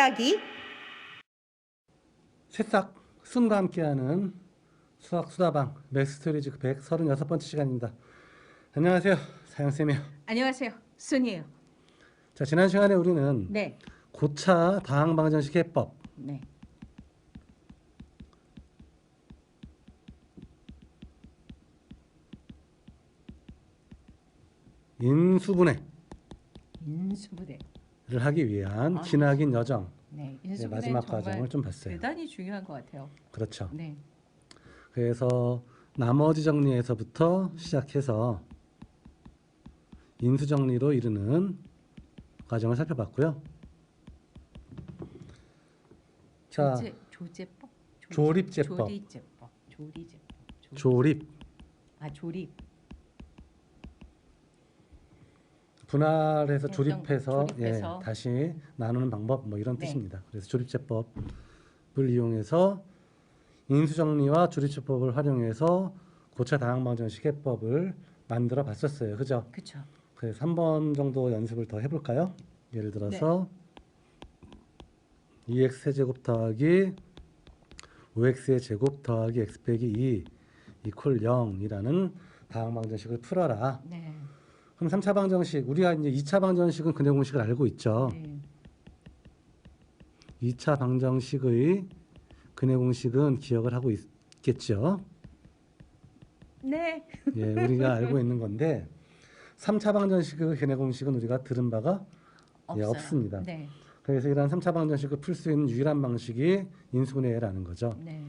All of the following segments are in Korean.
이야기. 새싹 순과 함께하는 수학 수다방 맥스토리즈 136번째 시간입니다. 안녕하세요, 사영쌤이에요. 안녕하세요, 순이에요. 자, 지난 시간에 우리는 네. 고차 다항방정식 해법, 네. 인수분해를 인수분해. 하기 위한 기나긴 여정, 네. 네, 인수분해 마지막 정말 과정을 좀 봤어요. 대단히 중요한 것 같아요. 그렇죠. 네. 그래서 나머지 정리에서부터 시작해서 인수 정리로 이르는 과정을 살펴봤고요. 자, 조제법. 조립제법. 조립. 조립. 분할해서 조립해서, 조립해서. 예, 다시 나누는 방법 뭐 이런 네. 뜻입니다. 그래서 조립제법을 이용해서 인수정리와 조립제법을 활용해서 고차 다항방정식 해법을 만들어 봤었어요. 그죠? 그렇죠. 그래서 3번 정도 연습을 더 해볼까요? 예를 들어서 2x 세제곱 더하기 5x의 제곱 더하기 x 빼기 2 이퀄 0이라는 다항방정식을 풀어라. 네. 그럼 3차 방정식, 우리가 이제 2차 방정식은 근해 공식을 알고 있죠. 네. 2차 방정식의 근해 공식은 기억을 하고 있겠죠. 네. 예, 우리가 알고 있는 건데 3차 방정식의 근해 공식은 우리가 들은 바가 예, 없습니다. 네. 그래서 이러한 3차 방정식을 풀 수 있는 유일한 방식이 인수분해라는 거죠. 네.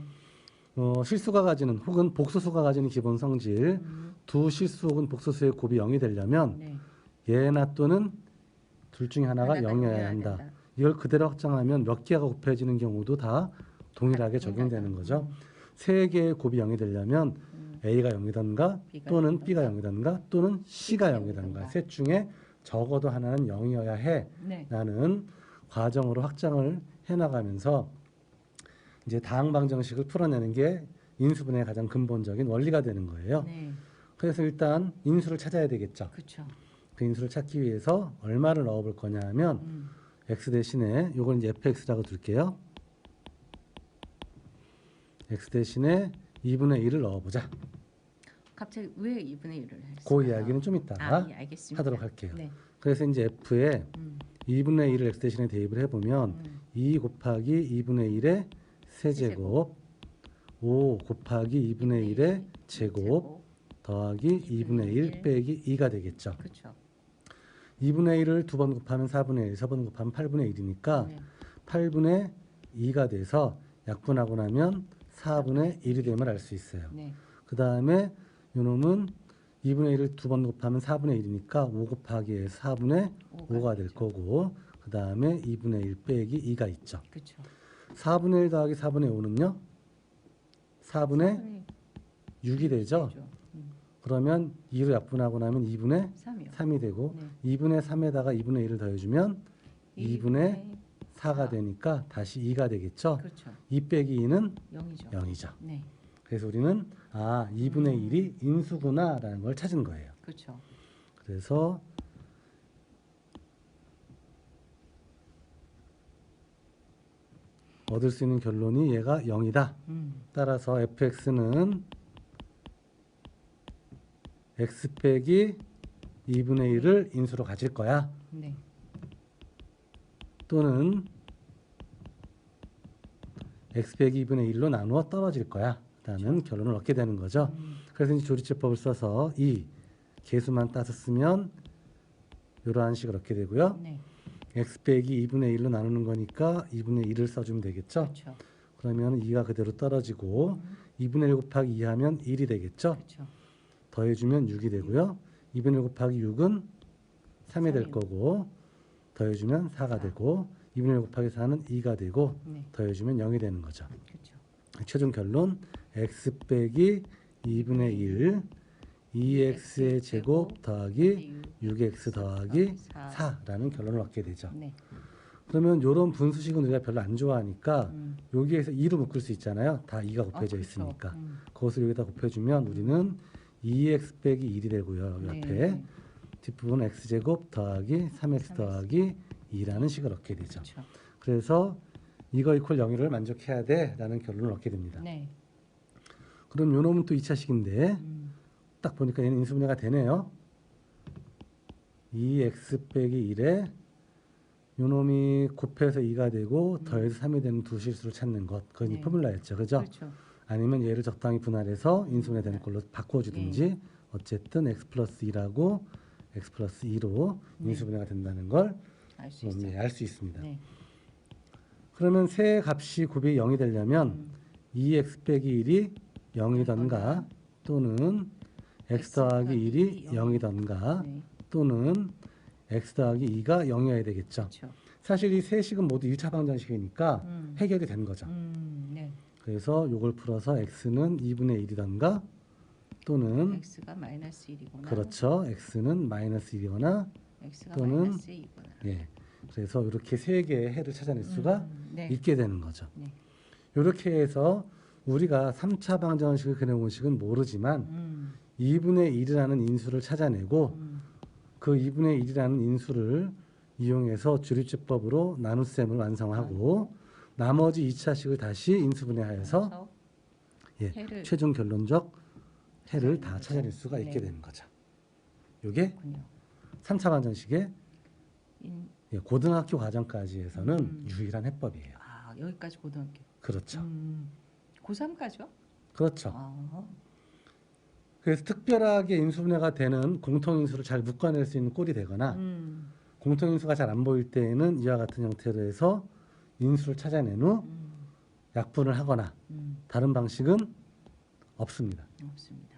실수가 가지는 혹은 복소수가 가지는 기본 성질 두 실수 혹은 복소수의 곱이 0이 되려면 네. 예나 또는 둘 중에 하나가 하나가 0이어야 영이어야 한다. 된다. 이걸 그대로 확장하면 몇 개가 곱해지는 경우도 다 동일하게 적용되는 거죠. 세 개의 곱이 0이 되려면 A가 0이던가 또는 B가 0이던가 또는 C가 0이던가 셋 중에 적어도 하나는 0이어야 해 네. 라는 과정으로 확장을 해나가면서 이제 다항방정식을 풀어내는 게 인수분해의 가장 근본적인 원리가 되는 거예요. 네. 그래서 일단 인수를 찾아야 되겠죠. 그렇죠. 그 인수를 찾기 위해서 얼마를 넣어볼 거냐 하면 x 대신에 요걸 이제 fx라고 둘게요. x 대신에 2분의 1을 넣어보자. 갑자기 왜 2분의 1을 했어요? 그 이야기는 좀 이따가 예, 알겠습니다. 하도록 할게요. 네. 그래서 이제 f에 2분의 1을 x 대신에 대입을 해보면 2 곱하기 2분의 1의 세제곱 5 곱하기 2분의 1의 제곱 더하기 2분의 1 빼기 2가 되겠죠. 그렇죠. 2분의 1을 두 번 곱하면 4분의 1, 3번 곱하면 8분의 1이니까 8분의 2가 돼서 약분하고 나면 4분의 1이 됨을 알 수 있어요. 네. 그 다음에 요놈은 2분의 1을 두 번 곱하면 4분의 1이니까 5 곱하기 4분의 5가 될 거고 그 다음에 2분의 1 빼기 2가 있죠. 그렇죠. 4분의 1 더하기 4분의 5는요? 4분의 6이 되죠. 그러면 2로 약분하고 나면 2분의 3이 되고 2분의 3에다가 2분의 1을 더해주면 2분의 4가 되니까 다시 2가 되겠죠. 그렇죠. 2 빼기 2는 0이죠. 0이죠. 네. 그래서 우리는 2분의 1이 인수구나 라는 걸 찾은 거예요. 그렇죠. 그래서 얻을 수 있는 결론이 얘가 0이다. 따라서 fx는 x 빼기 2분의 1을 인수로 가질 거야. 네. 또는 x 빼기 2분의 1로 나누어 떨어질 거야 라는 결론을 얻게 되는 거죠. 그래서 이제 조립제법을 써서 이 개수만 따서 쓰면 이러한 식을 얻게 되고요. 네. x 빼기 2분의 1로 나누는 거니까 2분의 1을 써주면 되겠죠. 그렇죠. 그러면 2가 그대로 떨어지고 2분의 1 곱하기 2 하면 1이 되겠죠. 그렇죠. 더해주면 6이 되고요. 2분의 1 곱하기 6은 3이 될 거고 더해주면 4가 되고 2분의 1 곱하기 4는 2가 되고 더해주면 0이 되는 거죠. 그렇죠. 최종 결론 x 빼기 2분의 1 2x의 제곱 더하기 6x 더하기 4라는 결론을 얻게 되죠. 네. 그러면 이런 분수식은 우리가 별로 안 좋아하니까 여기에서 2로 묶을 수 있잖아요. 다 2가 곱해져 그렇죠. 있으니까. 그것을 여기다 곱해주면 우리는 2x 빼기 1이 되고요. 옆에 뒷부분 x제곱 더하기 3x 더하기 2라는 식을 얻게 되죠. 그렇죠. 그래서 이거 이퀄 0을 만족해야 돼라는 결론을 얻게 됩니다. 네. 그럼 요 놈은 또 2차식인데 음. 딱 보니까 얘는 인수분해가 되네요. 2x 빼기 1에 요 놈이 곱해서 2가 되고 더해서 3이 되는 두 실수를 찾는 것. 그건 네. 포뮬라였죠. 그죠? 그렇죠. 아니면 얘를 적당히 분할해서 인수분해 되는 걸로 바꿔주든지 어쨌든 x 플러스 2라고 x 플러스 2로 인수분해가 된다는 걸 알 수 있어요. 알 수 있습니다. 네. 그러면 세 값이 곱이 0이 되려면 음. 2x 빼기 1이 0이던가 또는 x 더하기 1이 0이던가 네. 또는 x 더하기 2가 0이어야 되겠죠. 그렇죠. 사실 이 세 식은 모두 1차 방정식이니까 음. 해결이 된 거죠. 네. 그래서 이걸 풀어서 x는 2분의 1이던가 또는 x가 마이너스 1이거나 그렇죠. x는 마이너스 1이거나 x가 또는 마이너스 2거나 예. 그래서 이렇게 세 개의 해를 찾아낼 수가 네. 있게 되는 거죠. 네. 이렇게 해서 우리가 3차 방정식을 그려본 식은 모르지만 2분의 1이라는 인수를 찾아내고 그 2분의 1이라는 인수를 이용해서 주립제법으로 나눗셈을 완성하고 나머지 2차식을 다시 인수분해하여서 예, 해를 최종 결론적 해를 다 찾아내는 찾아낼 거죠. 수가 있게 네. 되는 거죠. 이게 그렇군요. 3차 방정식의 인, 예, 고등학교 과정까지에서는 유일한 해법이에요. 아 여기까지 고등학교. 그렇죠. 고3까지요? 그렇죠. 아, 그래서 특별하게 인수분해가 되는 공통인수를 잘 묶어낼 수 있는 꼴이 되거나 공통인수가 잘 안 보일 때에는 이와 같은 형태로 해서 인수를 찾아낸 후 약분을 하거나 다른 방식은 없습니다. 없습니다.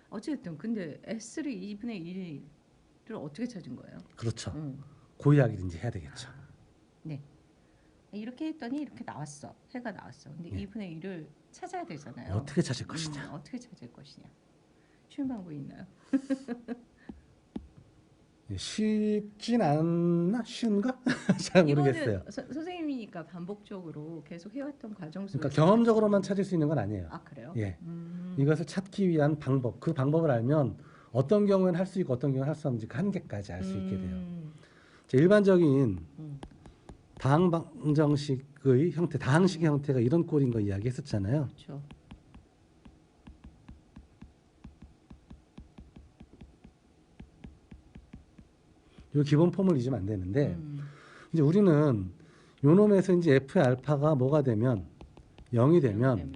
어쨌든 근데 s를 2분의 1을 어떻게 찾은 거예요? 그렇죠. 그 이야기를 이제 해야 되겠죠. 네. 이렇게 했더니 이렇게 나왔어. 해가 나왔어. 근데 예. 2분의 1을 찾아야 되잖아요. 어떻게 찾을 것이냐. 어떻게 찾을 것이냐. 쉬운 방법이 있나요? 예, 쉽진 않나? 쉬운가? 잘 모르겠어요. 이거는 선생님이니까 반복적으로 계속 해왔던 과정 속에서 그러니까 경험적으로만 찾을 수 있는 건 아니에요. 아 그래요? 예. 이것을 찾기 위한 방법, 그 방법을 알면 어떤 경우에는 할 수 있고 어떤 경우는 할 수 없는지 그 한계까지 알 수 있게 돼요. 자, 일반적인 다항방정식의 형태, 다항식의 형태가 이런 꼴인 거 이야기했었잖아요. 그렇죠. 이 기본 폼을 잊으면 안 되는데 이제 우리는 요 놈에서 이제 f의 알파가 뭐가 되면 0이 되면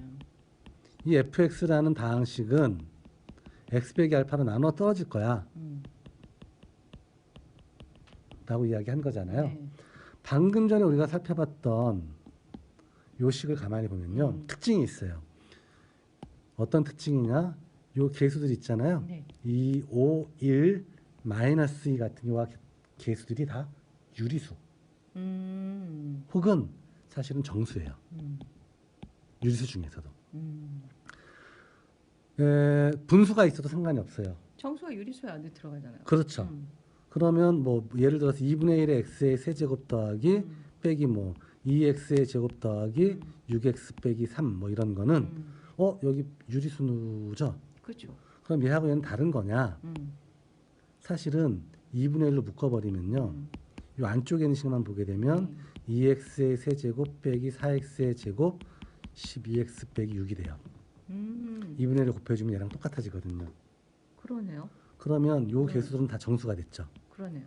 이 fx라는 다항식은 x 빼기 알파로 나눠 떨어질 거야 라고 이야기한 거잖아요. 네. 방금 전에 우리가 살펴봤던 요 식을 가만히 보면요. 특징이 있어요. 어떤 특징이냐? 요 개수들 있잖아요. 네. 2, 5, 1, 마이너스 2 같은 요와 개수들이 다 유리수 혹은 사실은 정수예요. 유리수 중에서도. 분수가 있어도 상관이 없어요. 정수가 유리수 안에 들어가잖아요. 그렇죠. 그러면 뭐 예를 들어서 2분의 1의 x의 세제곱 더하기 빼기 뭐 2x의 제곱 더하기 6x 빼기 3 뭐 이런 거는 여기 유리수죠. 그렇죠. 그럼 얘하고 얘는 다른 거냐? 사실은 2분의 1로 묶어버리면요. 이 안쪽에 있는 식만 보게 되면 2x의 세제곱 빼기 4x의 제곱 12x 빼기 6이 돼요. 2분의 1을 곱해주면 얘랑 똑같아지거든요. 그러네요. 그러면 요 개수들은 다 정수가 됐죠. 그러네요.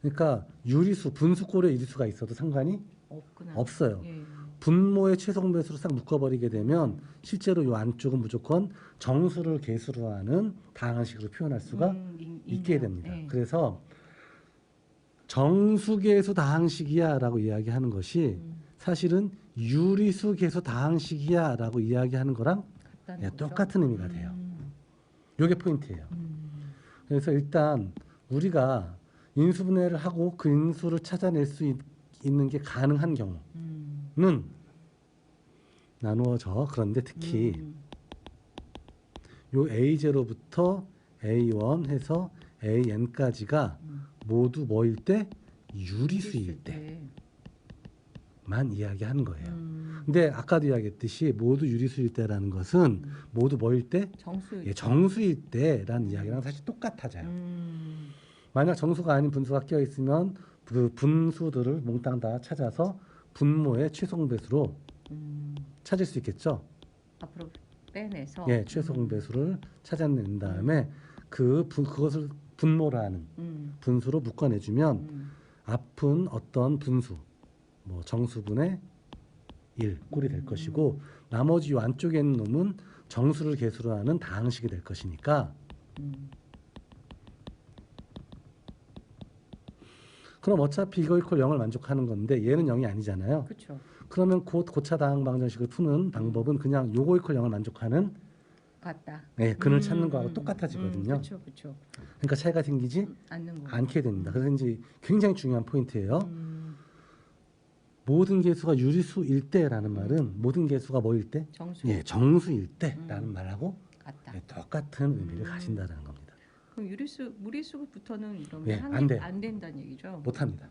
그러니까 유리수, 분수꼴에 유리수가 있어도 상관이 없구나. 없어요. 예. 분모의 최소 배수로 싹 묶어버리게 되면 실제로 요 안쪽은 무조건 정수를 개수로 하는 다항식으로 표현할 수가 있게 있네요. 됩니다. 예. 그래서 정수계수 다항식이야라고 이야기하는 것이 사실은 유리수계수 다항식이야라고 이야기하는 거랑 같다는 거죠? 똑같은 의미가 돼요. 요게 포인트예요. 그래서 일단 우리가 인수분해를 하고 그 인수를 찾아낼 수 있는 게 가능한 경우는 나누어져. 그런데 특히 요 A0부터 A1 해서 AN까지가 모두 뭐일 때? 유리수일 때만 이야기하는 거예요. 근데 아까도 이야기했듯이 모두 유리수일 때라는 것은 모두 뭐일 때? 정수일 예, 정수일 때라는 이야기랑 사실 똑같아져요. 만약 정수가 아닌 분수가 끼어 있으면 그 분수들을 몽땅 다 찾아서 분모의 최소공배수로 찾을 수 있겠죠. 앞으로 빼내서 예, 최소공배수를 찾아낸 다음에 그것을 분모라는 분수로 묶어내주면 앞은 어떤 분수, 뭐 정수분의 1 꼴이 될 것이고 나머지 요 안쪽에 있는 놈은 정수를 개수로 하는 다항식이 될 것이니까 그럼 어차피 이거 이퀄 0을 만족하는 건데 얘는 0이 아니잖아요. 그렇죠. 그러면 고차 다항 방정식을 푸는 방법은 그냥 요거 이퀄 0을 만족하는 같다. 네, 근을 찾는 거하고 똑같아지거든요. 그렇죠, 그렇죠. 그러니까 차이가 생기지 않는 거. 않게 됩니다. 그래서 이제 굉장히 중요한 포인트예요. 모든 개수가 유리수일 때라는 말은 모든 개수가 뭐일 때? 정수. 예, 정수일 때라는 말하고 같다. 예, 똑같은 의미를 가진다는 겁니다. 그럼 유리수, 무리수부터는 이러면 예, 안 된다는 얘기죠. 못합니다.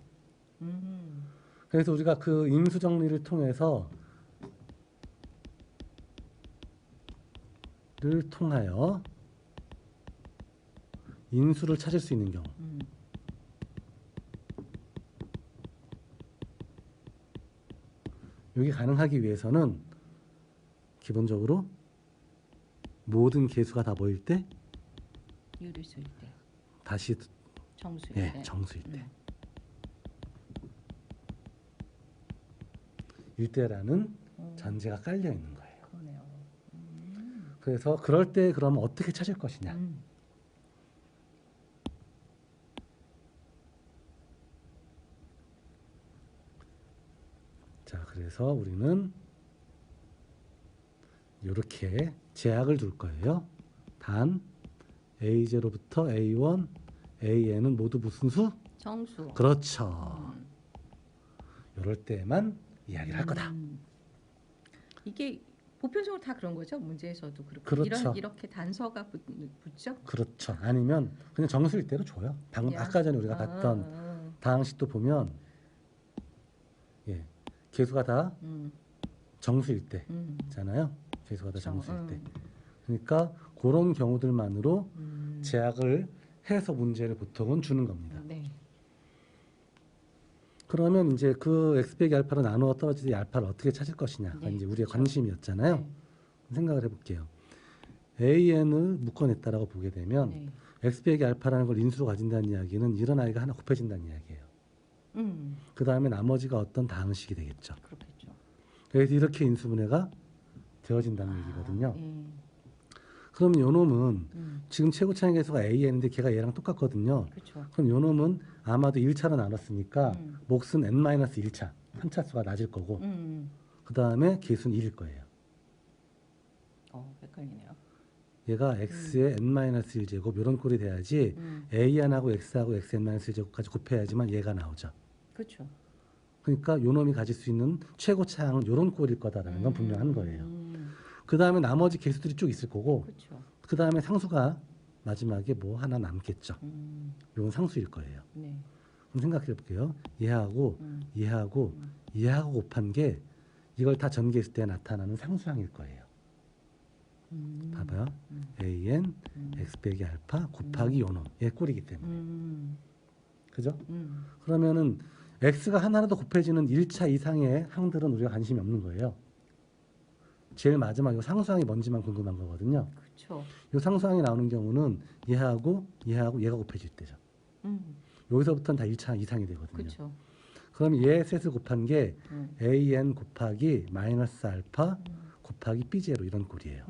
그래서 우리가 그 인수 정리를 통해서 인수를 찾을 수 있는 경우 이게 가능하기 위해서는 기본적으로 모든 개수가 다 뭐일 때? 유리수일 때. 다시 정수일 때. 정수일 때. 일대라는 전제가 깔려 있는 거예요. 그러네요. 그래서 그럴 때 그러면 어떻게 찾을 것이냐? 자, 그래서 우리는 이렇게 제약을 둘 거예요. 단 A0부터 A1, AN은 모두 무슨 수? 정수. 그렇죠. 이럴 때만 이야기를 할 거다. 이게 보편적으로 다 그런 거죠? 문제에서도 그렇고. 그렇죠. 이렇게 단서가 붙죠? 그렇죠. 아니면 그냥 정수일 대로 줘요. 방금 아까 전에 우리가 봤던 다항식도 보면 예, 개수가 다 정수일 때잖아요. 개수가 다 정수일 때. 그러니까 그런 경우들만으로 제약을 해서 문제를 보통은 주는 겁니다. 네. 그러면 이제 그 x 빼기 알파로 나누어 떨어질 때 알파를 어떻게 찾을 것이냐가 네, 이제 우리의 그렇죠. 관심이었잖아요. 네. 생각을 해볼게요. AN을 묶어냈다라고 보게 되면 네. x 빼기 알파라는 걸 인수로 가진다는 이야기는 이런 아이가 하나 곱해진다는 이야기예요. 그 다음에 나머지가 어떤 다항식이 되겠죠. 그렇겠죠. 그래서 이렇게 인수분해가 되어진다는 얘기거든요. 예. 그러면 요 놈은 지금 최고 차이 개수가 AN인데 걔가 얘랑 똑같거든요. 그렇죠. 그럼 요 놈은 아마도 1차로 나눴으니까 몫은 n-1차, 3차수가 낮을 거고 그 다음에 개수는 1일 거예요. 헷갈리네요. 얘가 x의 n-1제곱 이런 꼴이 돼야지 AN하고 x하고 xn-1제곱까지 곱해야지만 얘가 나오죠. 그렇죠. 그러니까 요 놈이 가질 수 있는 최고 차항은 이런 꼴일 거다라는 건 분명한 거예요. 그 다음에 나머지 개수들이 쭉 있을 거고 그렇죠. 그 다음에 상수가 마지막에 뭐 하나 남겠죠. 이건 상수일 거예요. 네. 그럼 생각해 볼게요. 얘하고 얘하고 곱한 게 이걸 다 전개했을 때 나타나는 상수항일 거예요. 봐봐요. AN x 빼기 알파 곱하기 요놈 얘 꼴이기 때문에. 그죠? 그러면은 x가 하나라도 곱해지는 1차 이상의 항들은 우리가 관심이 없는 거예요. 제일 마지막 이 상수항이 뭔지만 궁금한 거거든요. 그렇죠. 이 상수항이 나오는 경우는 얘하고 얘가 곱해질 때죠. 여기서부터는 다 1차 이상이 되거든요. 그렇죠. 그럼 얘 셋을 곱한 게 AN 곱하기 마이너스 알파 곱하기 B0 이런 꼴이에요.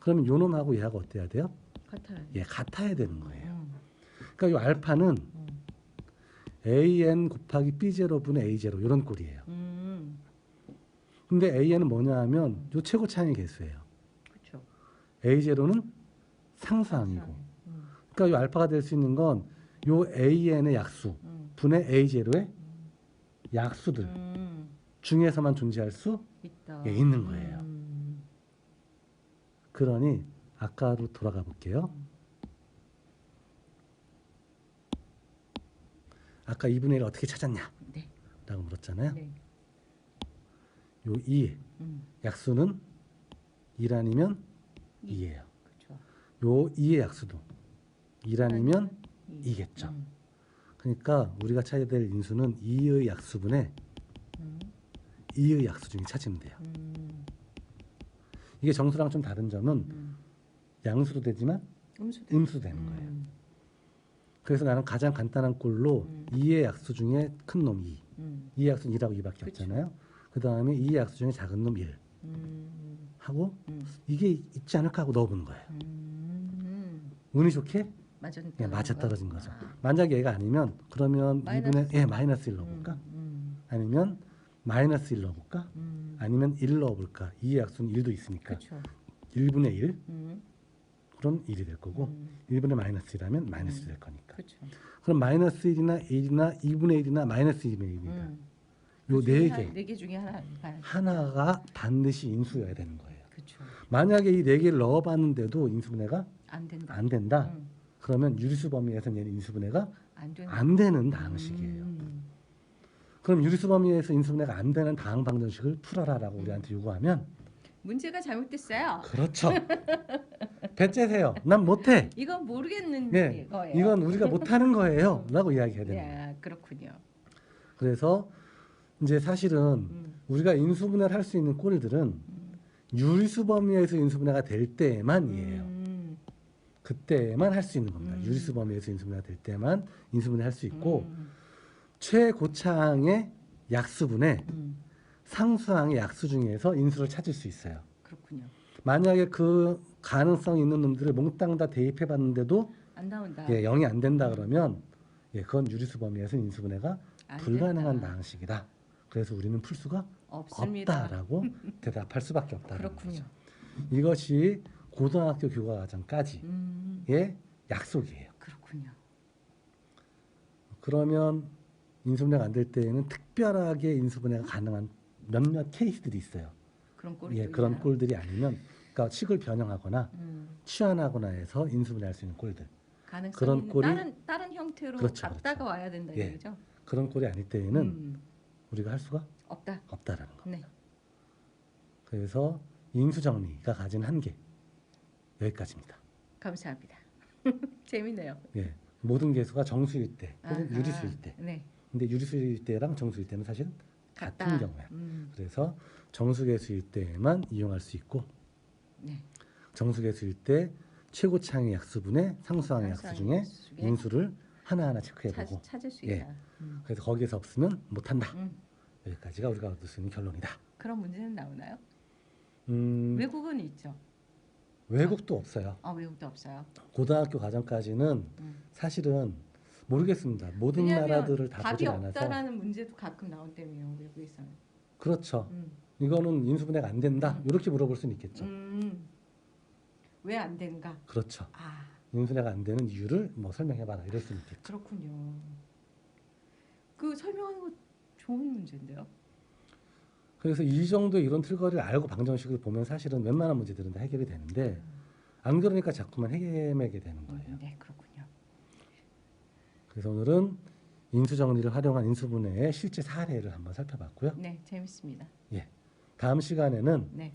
그러면 요 놈하고 얘하고 어때야 돼요? 같아요. 예, 같아야 되는 거예요. 그러니까 이 알파는 AN 곱하기 B0분의 A0 이런 꼴이에요. 근데 AN은 뭐냐 하면 요 최고 차항의 개수예요. 그렇죠. A0는 상수항이고. 그러니까 이 알파가 될 수 있는 건 요 AN의 약수 분의 A0의 약수들 중에서만 존재할 수 있는 거예요. 그러니 아까로 돌아가 볼게요. 아까 2분의 1을 어떻게 찾았냐? 네. 라고 물었잖아요. 네. 요 2 약수는 1 아니면 2예요. 그렇죠. 요 2의 약수도 1 아니면 2겠죠. 그러니까 우리가 찾아야 될 인수는 2의 약수분의 이의 약수중에 찾으면 돼요. 이게 정수랑 좀 다른 점은 양수도 되지만 음수도 되는 거예요. 그래서 나는 가장 간단한 꼴로 2의 약수 중에 큰 놈 2. 2의 약수는 2라고 2밖에 그쵸. 없잖아요. 그 다음에 2의 약수 중에 작은 놈 1. 하고 이게 있지 않을까 하고 넣어보는 거예요. 운이 좋게 맞아 떨어진 거죠. 만약 얘가 아니면 그러면 마이너스. 2분의 마이너스 1 넣어볼까? 아니면 마이너스 1 넣어볼까? 아니면 1 넣어볼까? 2의 약수는 1도 있으니까 그렇죠. 1분의 1 그럼 1이 될 거고 1분의 마이너스 1하면 마이너스 1이 될 거니까. 그렇죠. 그럼 마이너스 1이나 1이나 2분의 1이나 마이너스 2분의 1입니다. 요 네 개 중에 하나가 반드시 인수여야 되는 거예요. 그렇죠. 만약에 이 네 개를 넣어봤는데도 인수분해가 안 된다. 그러면 유리수 범위에서는 얘는 인수분해가 안 안 되는 다항식이에요. 그럼 유리수 범위에서 인수분해가 안 되는 다항 방정식을 풀어라라고 우리한테 요구하면 문제가 잘못됐어요. 그렇죠. 배째세요. 난 못해. 이건 모르겠는 네, 거예요. 이건 우리가 못하는 거예요. 라고 이야기해야 되는 거예요. 네, 그렇군요. 그래서 이제 사실은 우리가 인수분해를 할 수 있는 꼴들은 유리수 범위에서 인수분해가 될 때만이에요. 그때만 할 수 있는 겁니다. 유리수 범위에서 인수분해가 될 때만 인수분해 할 수 있고 최고차항의 약수분해 상수항의 약수 중에서 인수를 찾을 수 있어요. 그렇군요. 만약에 그 가능성이 있는 놈들을 몽땅 다 대입해 봤는데도 안 나온다. 0이 안 된다 그러면 그건 유리수 범위에서 인수분해가 안 불가능한 된다. 다항식이다. 그래서 우리는 풀 수가 없습니다. 없다라고 대답할 수밖에 없다는 그렇군요. 거죠. 이것이 고등학교 교과과정까지의 약속이에요. 그렇군요. 그러면 인수분해가 안 될 때에는 특별하게 인수분해가 가능한 몇몇 케이스들이 있어요. 그런 꼴이 그런 꼴들이 아니면 그러니까 식을 변형하거나 치환하거나 해서 인수분해할 수 있는 꼴들. 가능성이 그런 있는 꼴이 다른 형태로 그렇죠, 갖다가 그렇죠. 와야 된다 예. 얘기죠. 그런 꼴이 아닐 때에는 우리가 할 수가 없다. 없다라는 거. 네. 그래서 인수정리가 가진 한계 여기까지입니다. 감사합니다. 재밌네요. 예, 모든 개수가 정수일 때 혹은 아하. 유리수일 때. 네. 근데 유리수일 때랑 정수일 때는 사실 같다. 같은 경우야. 그래서 정수개수일 때만 이용할 수 있고 네. 정수개수일 때 최고차항의 약수분의 상수항의 약수 중에 약수 중에 인수를 하나하나 체크해보고 찾을 수 예. 있다. 그래서 거기에서 없으면 못한다. 음. 여기까지가 우리가 얻을 수 있는 결론이다. 그런 문제는 나오나요? 외국은 있죠. 외국도 없어요. 외국도 없어요. 고등학교 과정까지는 사실은 모르겠습니다. 모든 나라들을 다 답이 보진 않아서. 없다라는 문제도 가끔 나온다며요. 외국에서는. 그렇죠. 이거는 인수분해가 안 된다. 이렇게 물어볼 수는 있겠죠. 왜 안 되는가? 그렇죠. 아, 인수분해가 안 되는 이유를 뭐 설명해봐라 이럴 수는 있겠죠. 그렇군요. 그 설명하는 거 좋은 문제인데요. 그래서 이 정도 이런 틀거리를 알고 방정식을 보면 사실은 웬만한 문제들은 다 해결이 되는데 안 그러니까 자꾸만 헤매게 되는 거예요. 네, 그렇군요. 그래서 오늘은 인수정리를 활용한 인수분해의 실제 사례를 한번 살펴봤고요. 네, 재밌습니다. 예, 다음 시간에는 네,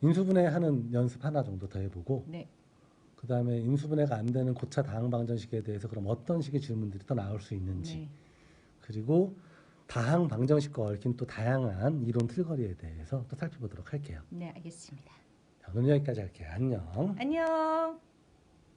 인수분해하는 연습 하나 정도 더 해보고 네, 그 다음에 인수분해가 안 되는 고차 다항 방정식에 대해서 그럼 어떤 식의 질문들이 더 나올 수 있는지 네. 그리고 다항 방정식과 얽힌 또 다양한 이론 틀거리에 대해서 또 살펴보도록 할게요. 네, 알겠습니다. 자, 오늘 여기까지 할게요. 안녕. 안녕.